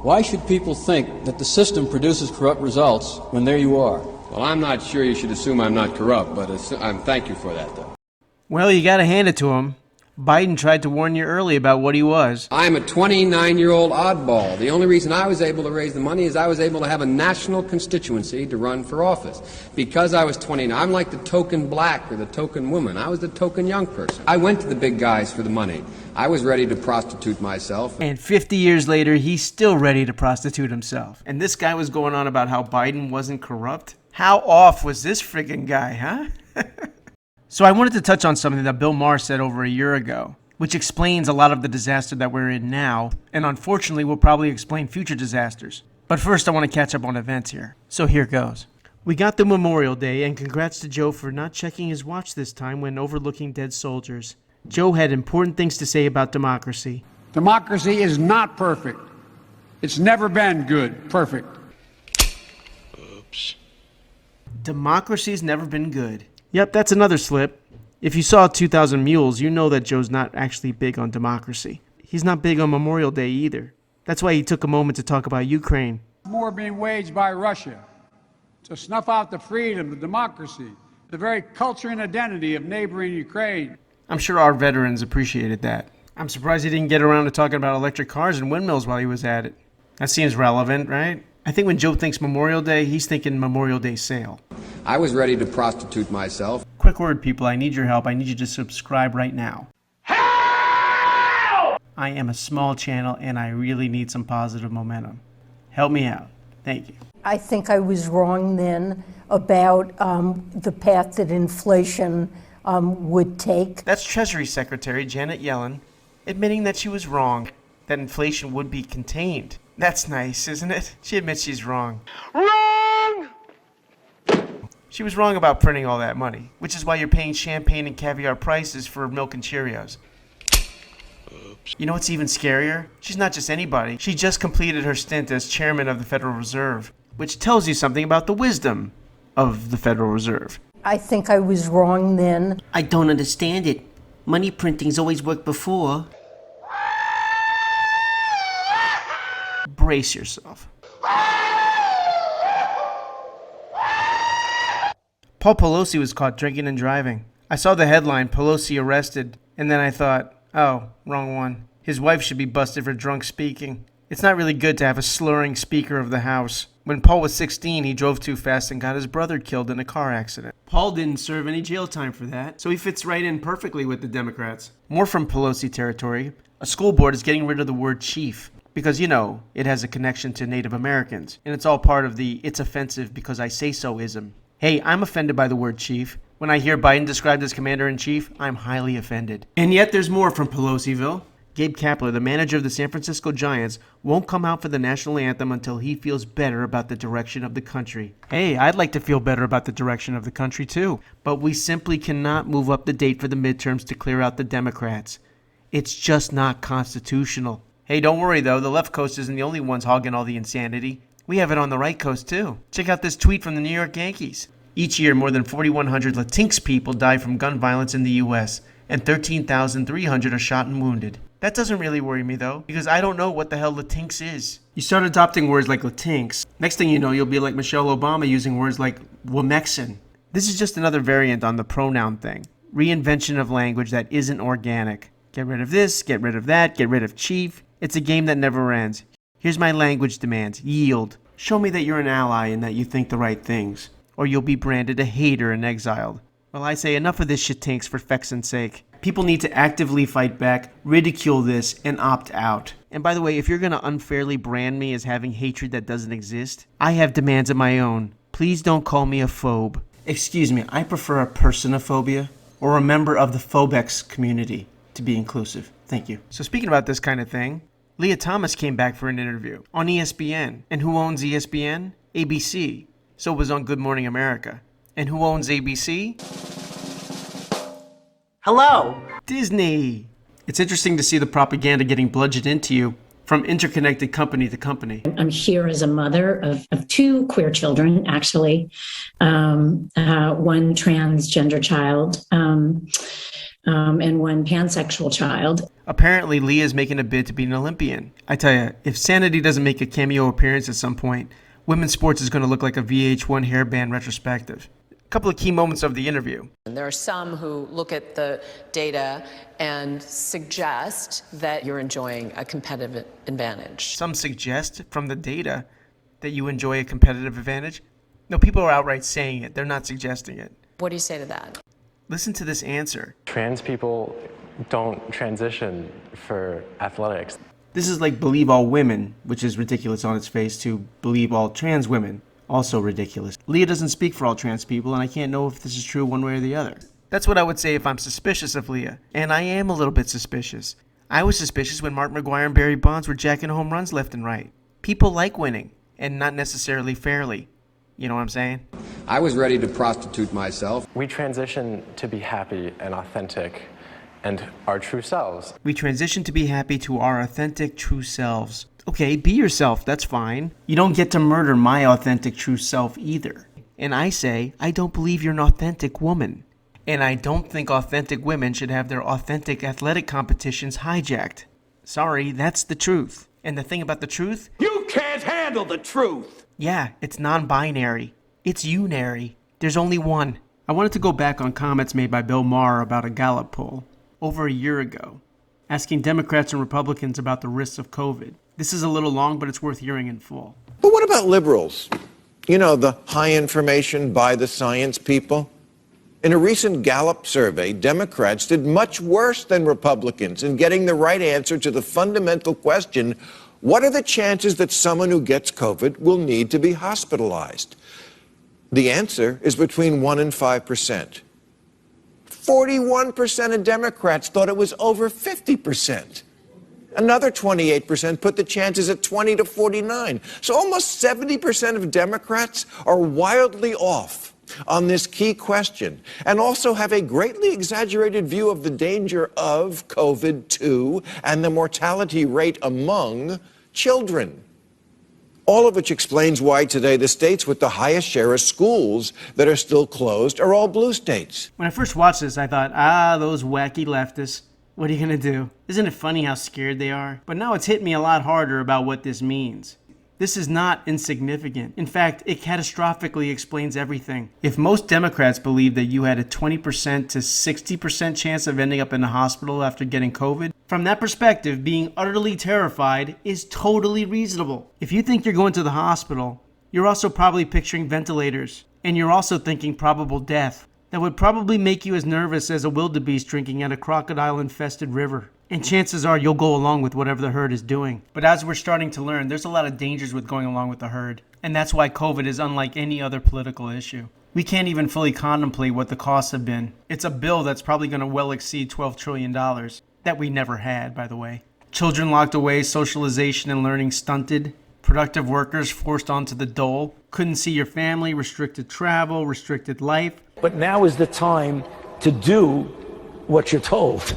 Why should people think that the system produces corrupt results when there you are? Well, I'm not sure you should assume I'm not corrupt, but thank you for that, though. Well, you gotta hand it to him. Biden tried to warn you early about what he was. I'm a 29-year-old oddball. The only reason I was able to raise the money is I was able to have a national constituency to run for office. Because I was 29, I'm like the token black or the token woman. I was the token young person. I went to the big guys for the money. I was ready to prostitute myself. And 50 years later, he's still ready to prostitute himself. And this guy was going on about how Biden wasn't corrupt? How off was this friggin' guy, huh? So I wanted to touch on something that Bill Maher said over a year ago, which explains a lot of the disaster that we're in now, and unfortunately will probably explain future disasters. But first, I want to catch up on events here. So here goes. We got through Memorial Day, and congrats to Joe for not checking his watch this time when overlooking dead soldiers. Joe had important things to say about democracy. Democracy is not perfect. It's never been good, perfect. Oops. Democracy's never been good. Yep, that's another slip. If you saw 2,000 Mules, you know that Joe's not actually big on democracy. He's not big on Memorial Day either. That's why he took a moment to talk about Ukraine. War being waged by Russia to snuff out the freedom, the democracy, the very culture and identity of neighboring Ukraine. I'm sure our veterans appreciated that. I'm surprised he didn't get around to talking about electric cars and windmills while he was at it. That seems relevant, right? I think when Joe thinks Memorial Day, he's thinking Memorial Day sale. I was ready to prostitute myself. Quick word, people. I need your help. I need you to subscribe right now. Help! I am a small channel, and I really need some positive momentum. Help me out. Thank you. I think I was wrong then about the path that inflation would take. That's Treasury Secretary Janet Yellen admitting that she was wrong, that inflation would be contained. That's nice, isn't it? She admits she's wrong. Wrong! She was wrong about printing all that money, which is why you're paying champagne and caviar prices for milk and Cheerios. Oops. You know what's even scarier? She's not just anybody. She just completed her stint as chairman of the Federal Reserve, which tells you something about the wisdom of the Federal Reserve. I think I was wrong then. I don't understand it. Money printing's always worked before. Brace yourself. Paul Pelosi was caught drinking and driving. I saw the headline, Pelosi arrested, and then I thought, oh, wrong one. His wife should be busted for drunk speaking. It's not really good to have a slurring Speaker of the House. When Paul was 16, he drove too fast and got his brother killed in a car accident. Paul didn't serve any jail time for that, so he fits right in perfectly with the Democrats. More from Pelosi territory. A school board is getting rid of the word chief because, you know, it has a connection to Native Americans, and it's all part of the "it's offensive because I say so"ism. Hey, I'm offended by the word chief. When I hear Biden described as commander-in-chief, I'm highly offended. And yet there's more from Pelosiville. Gabe Kaplar, the manager of the San Francisco Giants, won't come out for the national anthem until he feels better about the direction of the country. Hey, I'd like to feel better about the direction of the country too, but we simply cannot move up the date for the midterms to clear out the Democrats. It's just not constitutional. Hey, don't worry though, the left coast isn't the only ones hogging all the insanity. We have it on the right coast too. Check out this tweet from the New York Yankees. Each year, more than 4,100 Latinx people die from gun violence in the U.S., and 13,300 are shot and wounded. That doesn't really worry me though, because I don't know what the hell Latinx is. You start adopting words like Latinx, next thing you know, you'll be like Michelle Obama using words like Womexan. This is just another variant on the pronoun thing. Reinvention of language that isn't organic. Get rid of this, get rid of that, get rid of chief. It's a game that never ends. Here's my language demands. Yield. Show me that you're an ally and that you think the right things, or you'll be branded a hater and exiled. Well, I say enough of this shitinks for fexin's sake. People need to actively fight back, ridicule this, and opt out. And by the way, if you're going to unfairly brand me as having hatred that doesn't exist, I have demands of my own. Please don't call me a phobe. Excuse me, I prefer a personophobia or a member of the phobex community to be inclusive. Thank you. So speaking about this kind of thing, Lia Thomas came back for an interview on ESPN. And who owns ESPN? ABC. So it was on Good Morning America. And who owns ABC? Hello. Disney. It's interesting to see the propaganda getting bludgeoned into you from interconnected company to company. I'm here as a mother of two queer children, actually, one transgender child. and one pansexual child. Apparently, Lia's making a bid to be an Olympian. I tell you, if Sanity doesn't make a cameo appearance at some point, women's sports is going to look like a VH1 hairband retrospective. A couple of key moments of the interview. And there are some who look at the data and suggest that you're enjoying a competitive advantage. Some suggest from the data that you enjoy a competitive advantage. No, people are outright saying it. They're not suggesting it. What do you say to that? Listen to this answer. Trans people don't transition for athletics. This is like believe all women, which is ridiculous on its face, to believe all trans women, also ridiculous. Lia doesn't speak for all trans people, and I can't know if this is true one way or the other. That's what I would say if I'm suspicious of Lia, and I am a little bit suspicious. I was suspicious when Mark McGwire and Barry Bonds were jacking home runs left and right. People like winning, and not necessarily fairly. You know what I'm saying? I was ready to prostitute myself. We transition to be happy and authentic and our true selves. We transition to be happy to our authentic true selves. Okay, be yourself, that's fine. You don't get to murder my authentic true self either. And I say, I don't believe you're an authentic woman. And I don't think authentic women should have their authentic athletic competitions hijacked. Sorry, that's the truth. And the thing about the truth? You can't handle the truth! Yeah, it's non-binary. It's unary. There's only one. I wanted to go back on comments made by Bill Maher about a Gallup poll over a year ago, asking Democrats and Republicans about the risks of COVID. This is a little long, but it's worth hearing in full. But what about liberals? You know, the high information, by the science people? In a recent Gallup survey, Democrats did much worse than Republicans in getting the right answer to the fundamental question, what are the chances that someone who gets COVID will need to be hospitalized? The answer is between 1% and 5%. 41% of Democrats thought it was over 50%. Another 28% put the chances at 20 to 49. So almost 70% of Democrats are wildly off on this key question and also have a greatly exaggerated view of the danger of COVID-2 and the mortality rate among children. All of which explains why today the states with the highest share of schools that are still closed are all blue states. When I first watched this, I thought, those wacky leftists. What are you going to do? Isn't it funny how scared they are? But now it's hit me a lot harder about what this means. This is not insignificant. In fact, it catastrophically explains everything. If most Democrats believe that you had a 20% to 60% chance of ending up in the hospital after getting COVID, from that perspective, being utterly terrified is totally reasonable. If you think you're going to the hospital, you're also probably picturing ventilators, and you're also thinking probable death. That would probably make you as nervous as a wildebeest drinking at a crocodile-infested river. And chances are you'll go along with whatever the herd is doing. But as we're starting to learn, there's a lot of dangers with going along with the herd. And that's why COVID is unlike any other political issue. We can't even fully contemplate what the costs have been. It's a bill that's probably going to well exceed $12 trillion. That we never had, by the way. Children locked away, socialization and learning stunted. Productive workers forced onto the dole. Couldn't see your family, restricted travel, restricted life. But now is the time to do what you're told.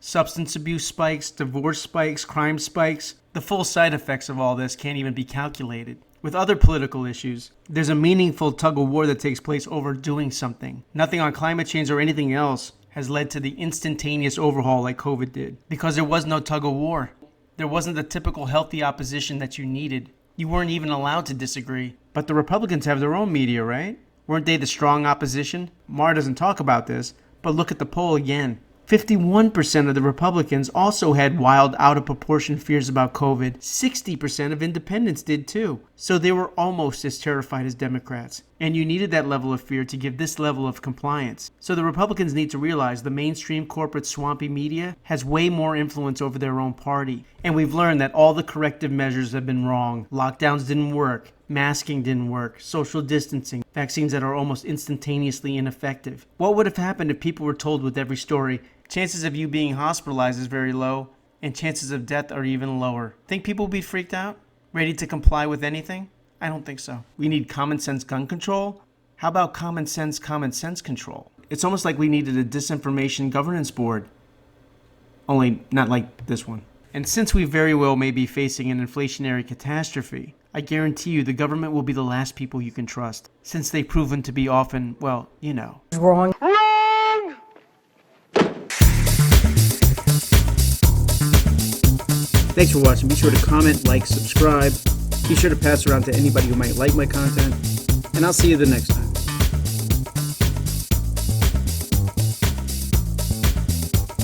Substance abuse spikes, divorce spikes, crime spikes. The full side effects of all this can't even be calculated. With other political issues, there's a meaningful tug-of-war that takes place over doing something. Nothing on climate change or anything else has led to the instantaneous overhaul like COVID did. Because there was no tug-of-war. There wasn't the typical healthy opposition that you needed. You weren't even allowed to disagree. But the Republicans have their own media, right? Weren't they the strong opposition? Maher doesn't talk about this, but look at the poll again. 51% of the Republicans also had wild, out-of-proportion fears about COVID. 60% of independents did too. So they were almost as terrified as Democrats. And you needed that level of fear to give this level of compliance. So the Republicans need to realize the mainstream corporate swampy media has way more influence over their own party. And we've learned that all the corrective measures have been wrong. Lockdowns didn't work. Masking didn't work. Social distancing. Vaccines that are almost instantaneously ineffective. What would have happened if people were told with every story, chances of you being hospitalized is very low, and chances of death are even lower? Think people would be freaked out? Ready to comply with anything? I don't think so. We need common sense gun control? How about common sense control? It's almost like we needed a disinformation governance board. Only not like this one. And since we very well may be facing an inflationary catastrophe, I guarantee you the government will be the last people you can trust, since they've proven to be often, well, you know. Wrong. Thanks for watching. Be sure to comment, like, subscribe. Be sure to pass around to anybody who might like my content. And I'll see you the next time.